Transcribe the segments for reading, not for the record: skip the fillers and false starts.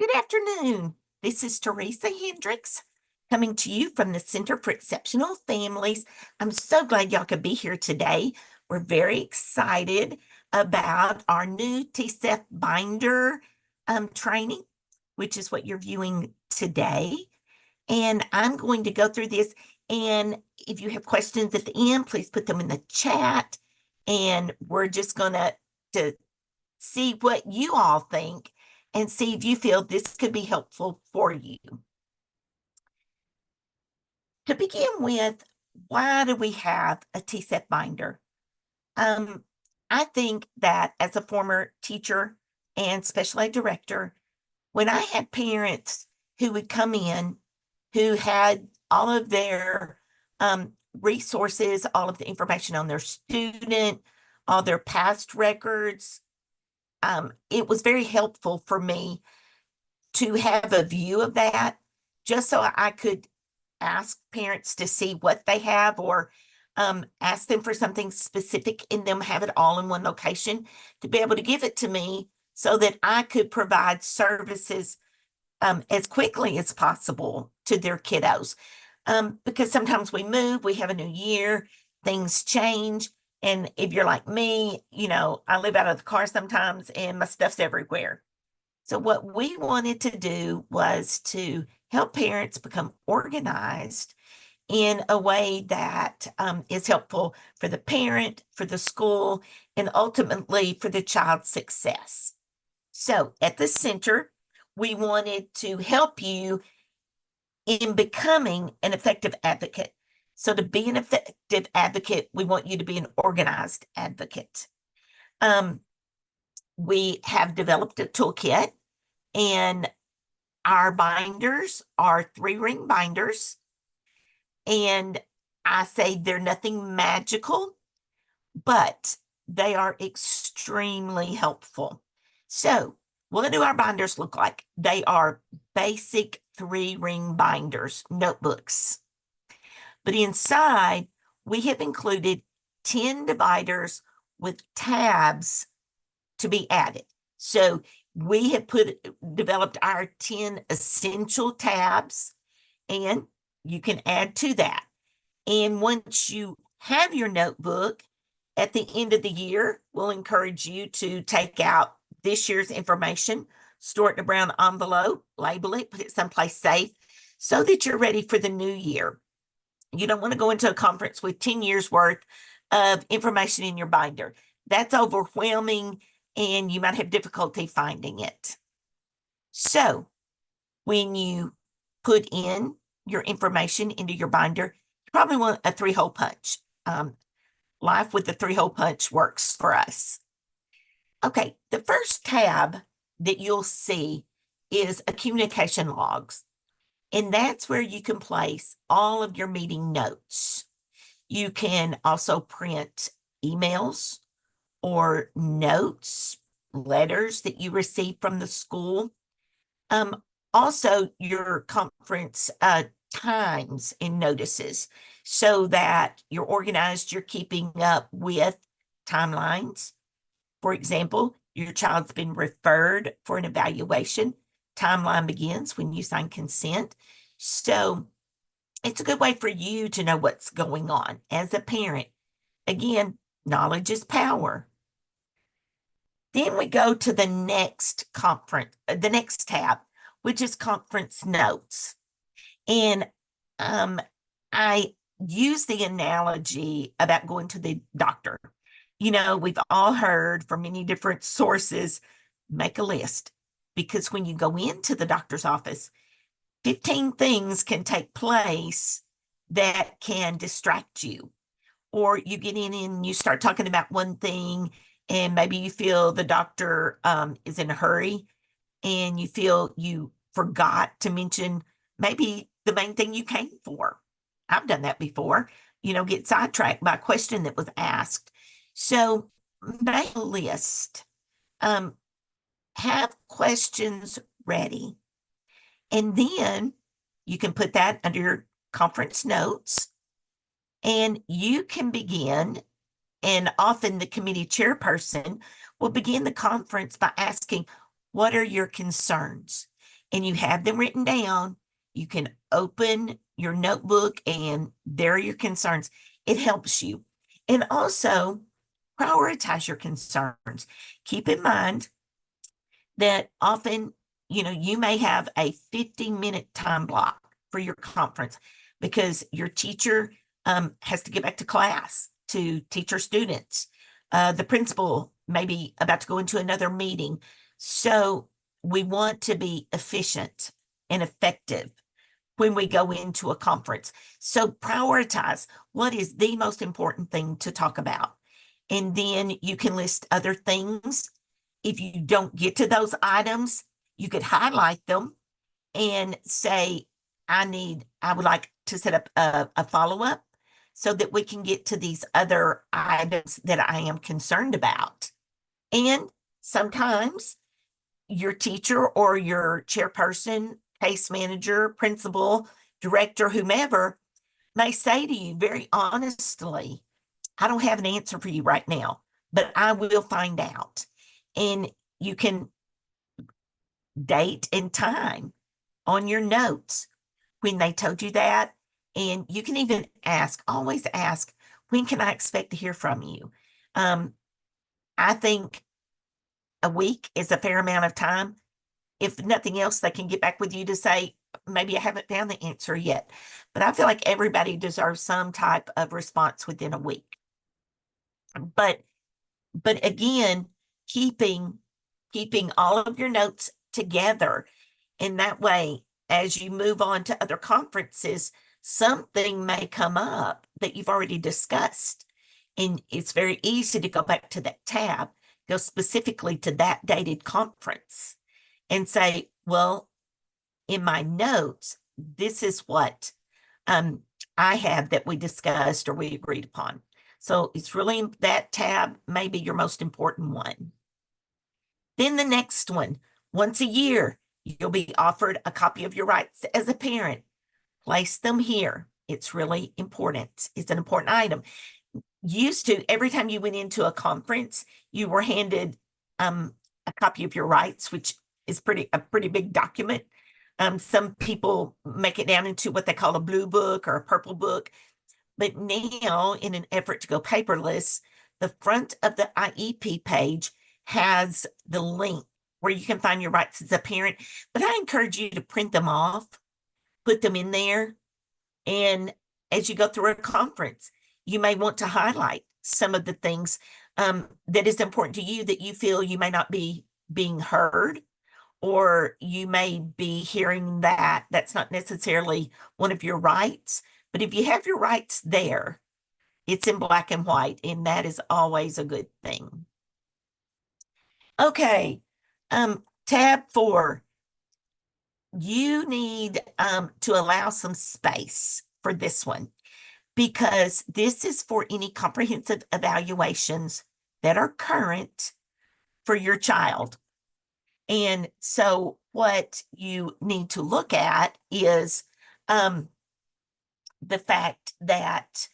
Good afternoon. This is Teresa Hendricks coming to you from the Center for Exceptional Families. I'm so glad y'all could be here today. We're very excited about our new TCEF binder training, which is what you're viewing today. And I'm going to go through this. And if you have questions at the end, please put them in the chat. And we're just going to see what you all think and see if you feel this could be helpful for you. To begin with, why do we have a TCEF binder? I think that as a former teacher and special ed director, when I had parents who would come in who had all of their resources, all of the information on their student, all their past records, it was very helpful for me to have a view of that, just so I could ask parents to see what they have, or ask them for something specific and them have it all in one location to be able to give it to me so that I could provide services as quickly as possible to their kiddos. Because sometimes we move, we have a new year, things change. And if you're like me, I live out of the car sometimes and my stuff's everywhere. So what we wanted to do was to help parents become organized in a way that is helpful for the parent, for the school, and ultimately for the child's success. So at the center, we wanted to help you in becoming an effective advocate. So to be an effective advocate, we want you to be an organized advocate. We have developed a toolkit, and our binders are 3-ring binders. And I say they're nothing magical, but they are extremely helpful. So what do our binders look like? They are basic 3-ring binders, notebooks. But inside, we have included 10 dividers with tabs to be added. So we have developed our 10 essential tabs, and you can add to that. And once you have your notebook, at the end of the year, we'll encourage you to take out this year's information, store it in a brown envelope, label it, put it someplace safe so that you're ready for the new year. You don't want to go into a conference with 10 years worth of information in your binder. That's overwhelming and you might have difficulty finding it. So when you put in your information into your binder, you probably want a 3-hole punch. Life with the 3-hole punch works for us. Okay, the first tab that you'll see is a communication logs. And that's where you can place all of your meeting notes. You can also print emails or notes, letters that you receive from the school. Also, your conference times and notices so that you're organized, you're keeping up with timelines. For example, your child's been referred for an evaluation. Timeline begins when you sign consent. So it's a good way for you to know what's going on as a parent. Again, knowledge is power. Then we go to the next tab, which is conference notes. And I use the analogy about going to the doctor. We've all heard from many different sources, make a list, because when you go into the doctor's office, 15 things can take place that can distract you. Or you get in and you start talking about one thing, and maybe you feel the doctor is in a hurry, and you feel you forgot to mention maybe the main thing you came for. I've done that before, get sidetracked by a question that was asked. So make a list, have questions ready, and then you can put that under your conference notes, and you can begin, and often the committee chairperson will begin the conference by asking, what are your concerns? and you have them written down, you can open your notebook and there are your concerns. It helps you. And also prioritize your concerns. Keep in mind that often, you may have a 50-minute time block for your conference because your teacher has to get back to class to teach her students. The principal may be about to go into another meeting. So we want to be efficient and effective when we go into a conference. So prioritize what is the most important thing to talk about. And then you can list other things. If you don't get to those items, you could highlight them and say, I would like to set up a follow-up so that we can get to these other items that I am concerned about. And sometimes your teacher or your chairperson, case manager, principal, director, whomever may say to you very honestly, I don't have an answer for you right now, but I will find out. And you can date and time on your notes when they told you that. And you can even always ask, when can I expect to hear from you? I think a week is a fair amount of time. If nothing else, they can get back with you to say, maybe I haven't found the answer yet. But I feel like everybody deserves some type of response within a week. But again, keeping all of your notes together. And that way, as you move on to other conferences, something may come up that you've already discussed. And it's very easy to go back to that tab, go specifically to that dated conference and say, well, in my notes, this is what I have that we discussed or we agreed upon. So it's really that tab may be your most important one. Then the next one, once a year, you'll be offered a copy of your rights as a parent. Place them here. It's really important. It's an important item. Used to, every time you went into a conference, you were handed a copy of your rights, which is a pretty big document. Some people make it down into what they call a blue book or a purple book. But now, in an effort to go paperless, the front of the IEP page has the link where you can find your rights as a parent. But I encourage you to print them off, put them in there. And as you go through a conference, you may want to highlight some of the things that is important to you that you feel you may not be being heard, or you may be hearing that that's not necessarily one of your rights. But if you have your rights there, it's in black and white, and that is always a good thing. Okay, tab 4. You need to allow some space for this one because this is for any comprehensive evaluations that are current for your child. And so what you need to look at is the fact that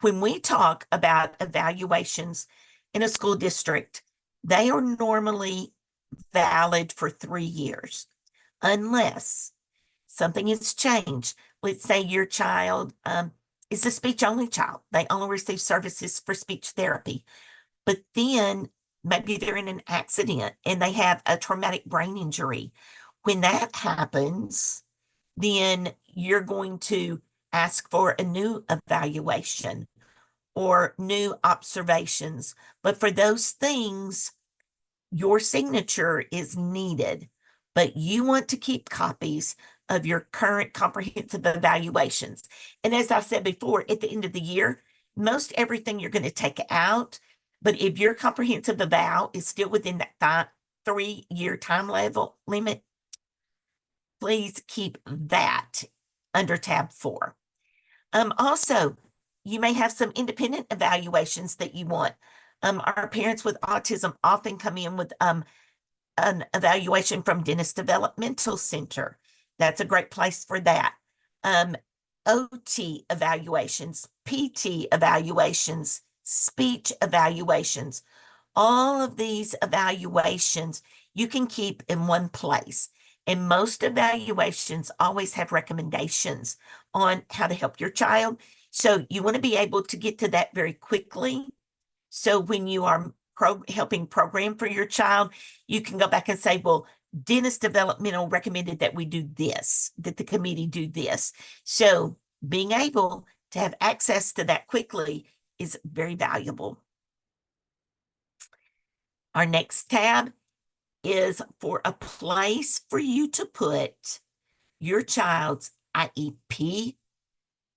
when we talk about evaluations in a school district, they are normally valid for 3 years, unless something has changed. Let's say your child is a speech-only child. They only receive services for speech therapy. But then maybe they're in an accident and they have a traumatic brain injury. When that happens, then you're going to ask for a new evaluation or new observations. But for those things, your signature is needed, but you want to keep copies of your current comprehensive evaluations. And as I said before, at the end of the year, most everything you're going to take out. But if your comprehensive eval is still within that 3-year time limit, please keep that under tab 4. Also, you may have some independent evaluations that you want. Our parents with autism often come in with an evaluation from Dennis Developmental Center. That's a great place for that. OT evaluations, PT evaluations, speech evaluations. All of these evaluations you can keep in one place. And most evaluations always have recommendations on how to help your child. So you want to be able to get to that very quickly. So when you are helping program for your child, you can go back and say, well, Dennis Developmental recommended that we do this, that the committee do this. So being able to have access to that quickly is very valuable. Our next tab is for a place for you to put your child's IEP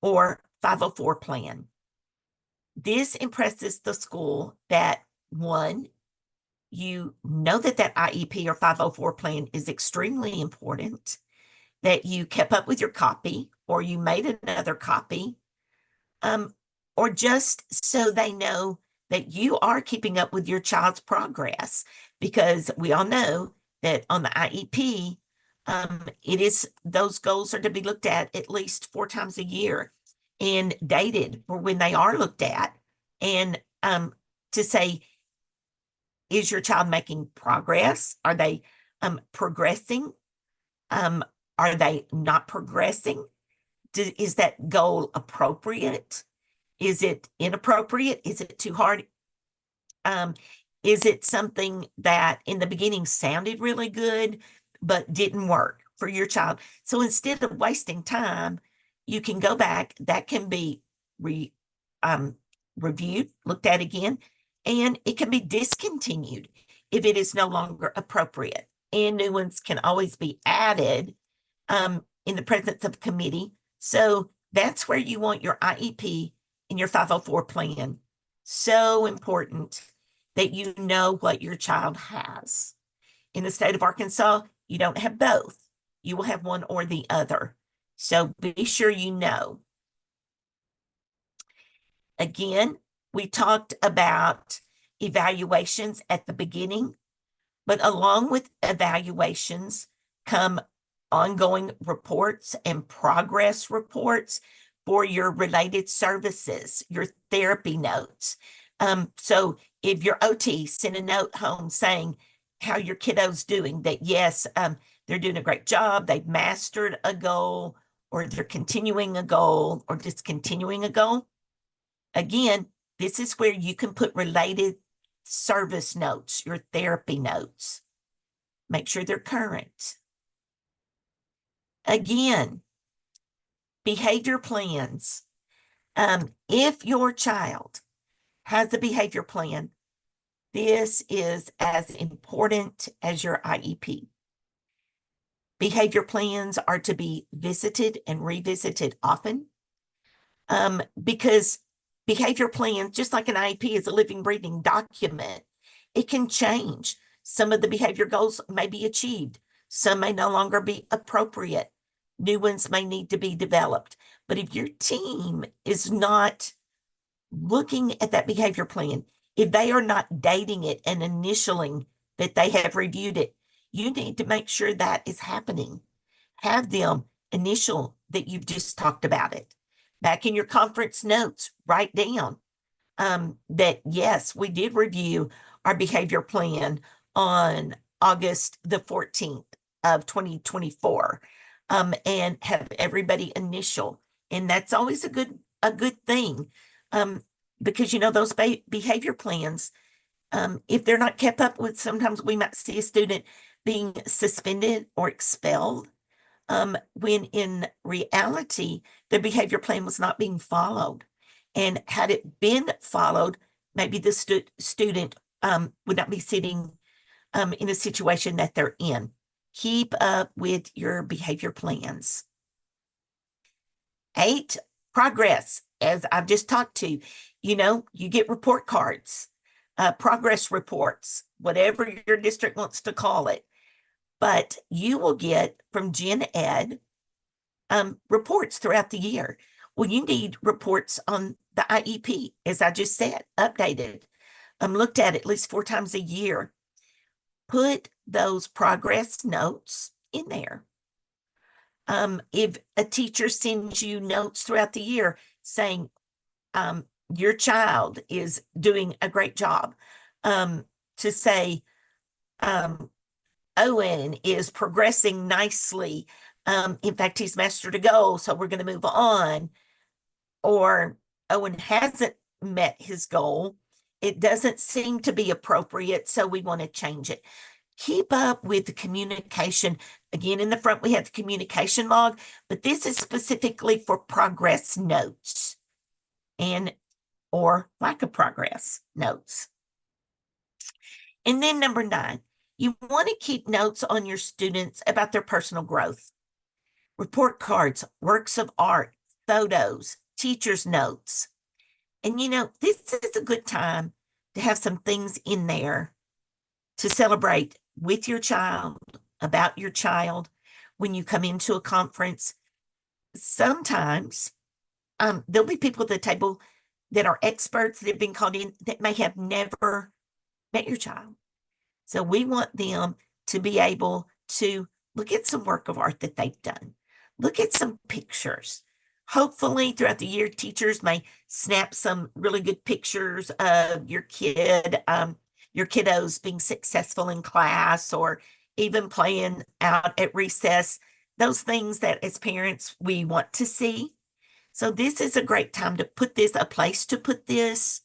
or 504 plan. This impresses the school that, one, you know that that IEP or 504 plan is extremely important, that you kept up with your copy or you made another copy, or just so they know that you are keeping up with your child's progress, because we all know that on the IEP, it is, those goals are to be looked at least 4 times a year and dated for when they are looked at, and to say, is your child making progress? Are they progressing? Are they not progressing? Is that goal appropriate? Is it inappropriate? Is it too hard? Is it something that in the beginning sounded really good, but didn't work for your child? So instead of wasting time, you can go back. That can be reviewed, looked at again, and it can be discontinued if it is no longer appropriate. And new ones can always be added in the presence of committee. So that's where you want your IEP and your 504 plan. So important that you know what your child has. In the state of Arkansas, you don't have both. You will have one or the other. So be sure you know. Again, we talked about evaluations at the beginning, but along with evaluations come ongoing reports and progress reports for your related services, your therapy notes. So if your OT sent a note home saying how your kiddo's doing, that yes, they're doing a great job, they've mastered a goal, or they're continuing a goal, or discontinuing a goal. Again, this is where you can put related service notes, your therapy notes. Make sure they're current. Again, behavior plans. If your child has a behavior plan, this is as important as your IEP. Behavior plans are to be visited and revisited often, because behavior plans, just like an IEP, is a living, breathing document. It can change. Some of the behavior goals may be achieved. Some may no longer be appropriate. New ones may need to be developed. But if your team is not looking at that behavior plan, if they are not dating it and initialing that they have reviewed it, you need to make sure that is happening. Have them initial that you've just talked about it. Back in your conference notes, write down that, yes, we did review our behavior plan on August the 14th of 2024, and have everybody initial. And that's always a good thing, because, you know, those behavior plans, if they're not kept up with, sometimes we might see a student being suspended or expelled, when in reality, the behavior plan was not being followed. And had it been followed, maybe the student would not be sitting in a situation that they're in. Keep up with your behavior plans. 8, progress. As I've just talked to, you know, you get report cards, progress reports, whatever your district wants to call it. But you will get from Gen Ed reports throughout the year. Well, you need reports on the IEP, as I just said, updated, looked at least 4 times a year. Put those progress notes in there. If a teacher sends you notes throughout the year saying your child is doing a great job, to say, Owen is progressing nicely. In fact, he's mastered a goal, so we're going to move on. Or Owen hasn't met his goal. It doesn't seem to be appropriate, so we want to change it. Keep up with the communication. Again, in the front, we have the communication log, but this is specifically for progress notes and or lack of progress notes. And then number 9, you want to keep notes on your students about their personal growth. Report cards, works of art, photos, teacher's notes. And this is a good time to have some things in there to celebrate with your child, about your child when you come into a conference. Sometimes there'll be people at the table that are experts that have been called in that may have never met your child. So we want them to be able to look at some work of art that they've done, look at some pictures. Hopefully, throughout the year, teachers may snap some really good pictures of your kiddos being successful in class, or even playing out at recess, those things that as parents we want to see. So this is a great time to put this, a place to put this,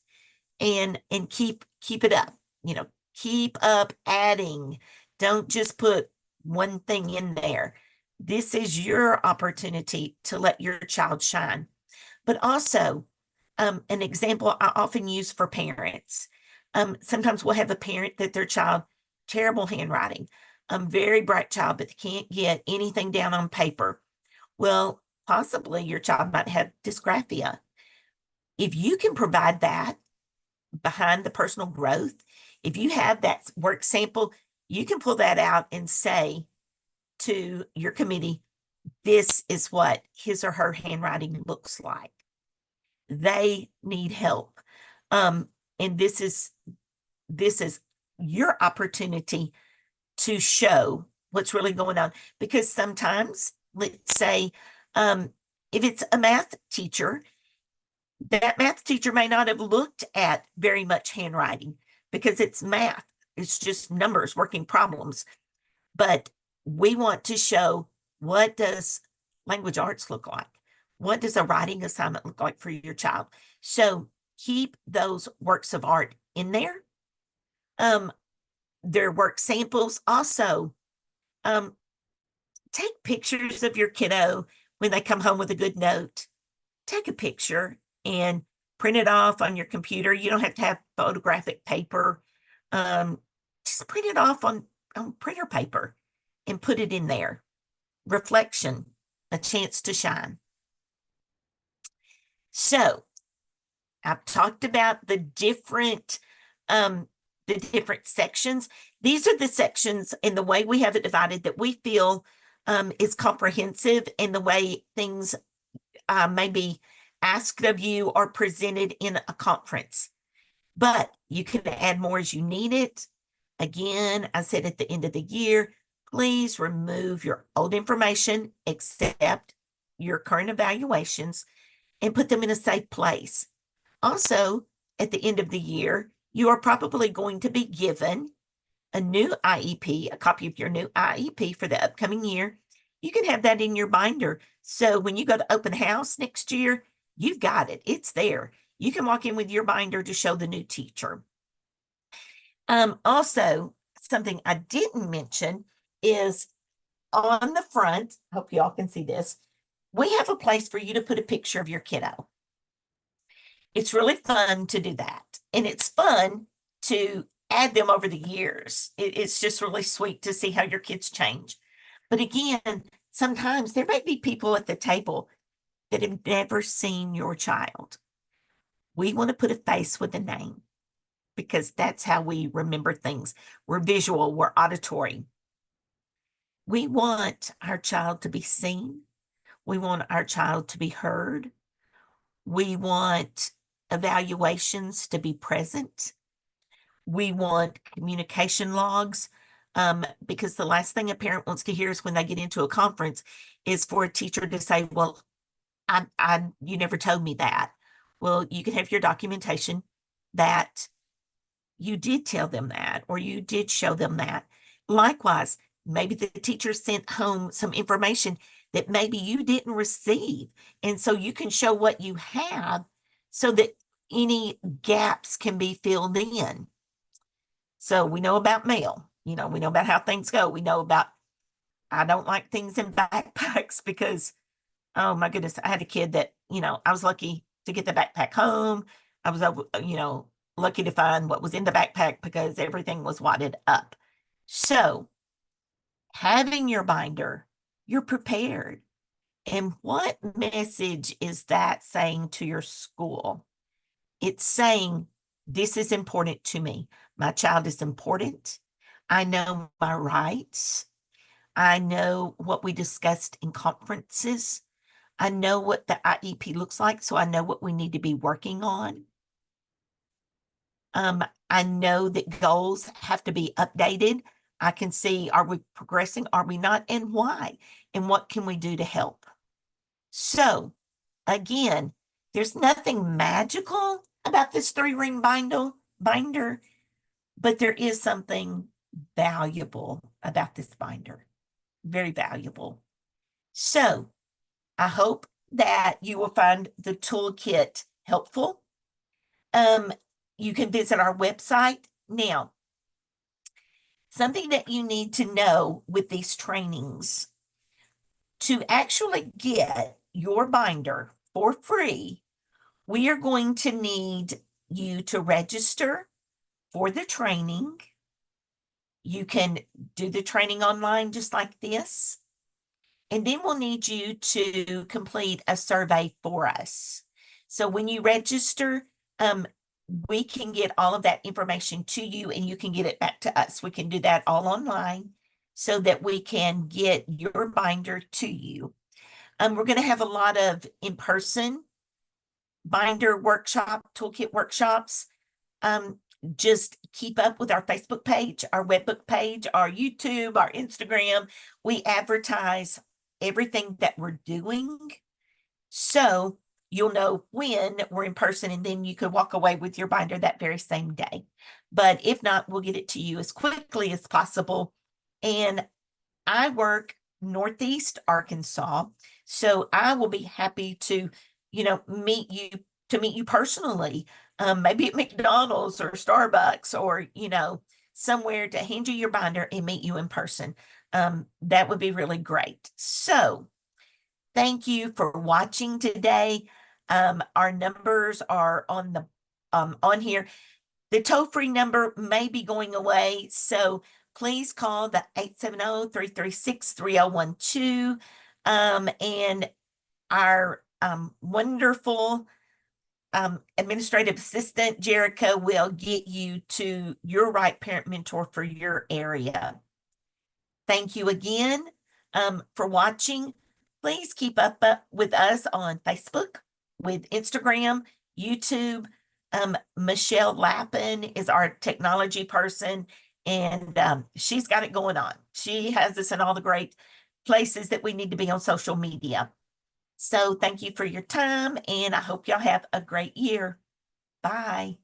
and keep it up. Keep up adding. Don't just put one thing in there. This is your opportunity to let your child shine. But also, an example I often use for parents. Sometimes we'll have a parent that their child, terrible handwriting, very bright child, but they can't get anything down on paper. Well, possibly your child might have dysgraphia. If you can provide that behind the personal growth, if you have that work sample, you can pull that out and say to your committee, this is what his or her handwriting looks like. They need help. And this is your opportunity to show what's really going on. Because sometimes, let's say, if it's a math teacher, that math teacher may not have looked at very much handwriting because it's math. It's just numbers, working problems. But we want to show, what does language arts look like? What does a writing assignment look like for your child? So keep those works of art in there. Their work samples. Also, take pictures of your kiddo when they come home with a good note. Take a picture and print it off on your computer. You don't have to have photographic paper. Just print it off on printer paper and put it in there. Reflection, a chance to shine. So I've talked about the different sections. These are the sections in the way we have it divided that we feel is comprehensive in the way things may be asked of you or presented in a conference. But you can add more as you need it. Again, I said at the end of the year, please remove your old information, except your current evaluations, and put them in a safe place. Also, at the end of the year, you are probably going to be given a new IEP, a copy of your new IEP for the upcoming year. You can have that in your binder. So when you go to open house next year, you've got it. It's there. You can walk in with your binder to show the new teacher. Also, something I didn't mention is on the front, hope y'all can see this, we have a place for you to put a picture of your kiddo. It's really fun to do that. And it's fun to add them over the years. It's just really sweet to see how your kids change. But again, sometimes there may be people at the table that have never seen your child. We want to put a face with a name because that's how we remember things. We're visual, we're auditory. We want our child to be seen. We want our child to be heard. We want evaluations to be present. We want communication logs, because the last thing a parent wants to hear is when they get into a conference is for a teacher to say, well, you never told me that. Well, you can have your documentation that you did tell them that, or you did show them that. Likewise, maybe the teacher sent home some information that maybe you didn't receive. And so you can show what you have so that any gaps can be filled in. So we know about mail, we know about how things go. We know about, I don't like things in backpacks because, oh my goodness, I had a kid that, I was lucky to get the backpack home. I was, lucky to find what was in the backpack because everything was wadded up. So having your binder, you're prepared. And what message is that saying to your school? It's saying, this is important to me. My child is important. I know my rights. I know what we discussed in conferences. I know what the IEP looks like, so I know what we need to be working on. I know that goals have to be updated. I can see, are we progressing? Are we not? And why? And what can we do to help? So again, there's nothing magical about this 3-ring binder, but there is something valuable about this binder. Very valuable. So I hope that you will find the toolkit helpful. You can visit our website. Now, something that you need to know with these trainings, to actually get your binder for free, we are going to need you to register for the training. You can do the training online just like this. And then we'll need you to complete a survey for us. So when you register, we can get all of that information to you and you can get it back to us. We can do that all online so that we can get your binder to you. We're going to have a lot of in-person binder workshop, toolkit workshops. Just keep up with our Facebook page, our webbook page, our YouTube, our Instagram. We advertise everything that we're doing. So you'll know when we're in person, and then you could walk away with your binder that very same day. But if not, we'll get it to you as quickly as possible. And I work Northeast Arkansas, so I will be happy to, meet you personally, maybe at McDonald's or Starbucks or, somewhere to hand you your binder and meet you in person. That would be really great. So thank you for watching today. Our numbers are on here. The toll-free number may be going away, so please call the 870-336-3012. And our wonderful administrative assistant, Jerica, will get you to your right parent mentor for your area. Thank you again for watching. Please keep up with us on Facebook, with Instagram, YouTube. Michelle Lappin is our technology person, and she's got it going on. She has us in all the great places that we need to be on social media. So thank you for your time, and I hope y'all have a great year. Bye.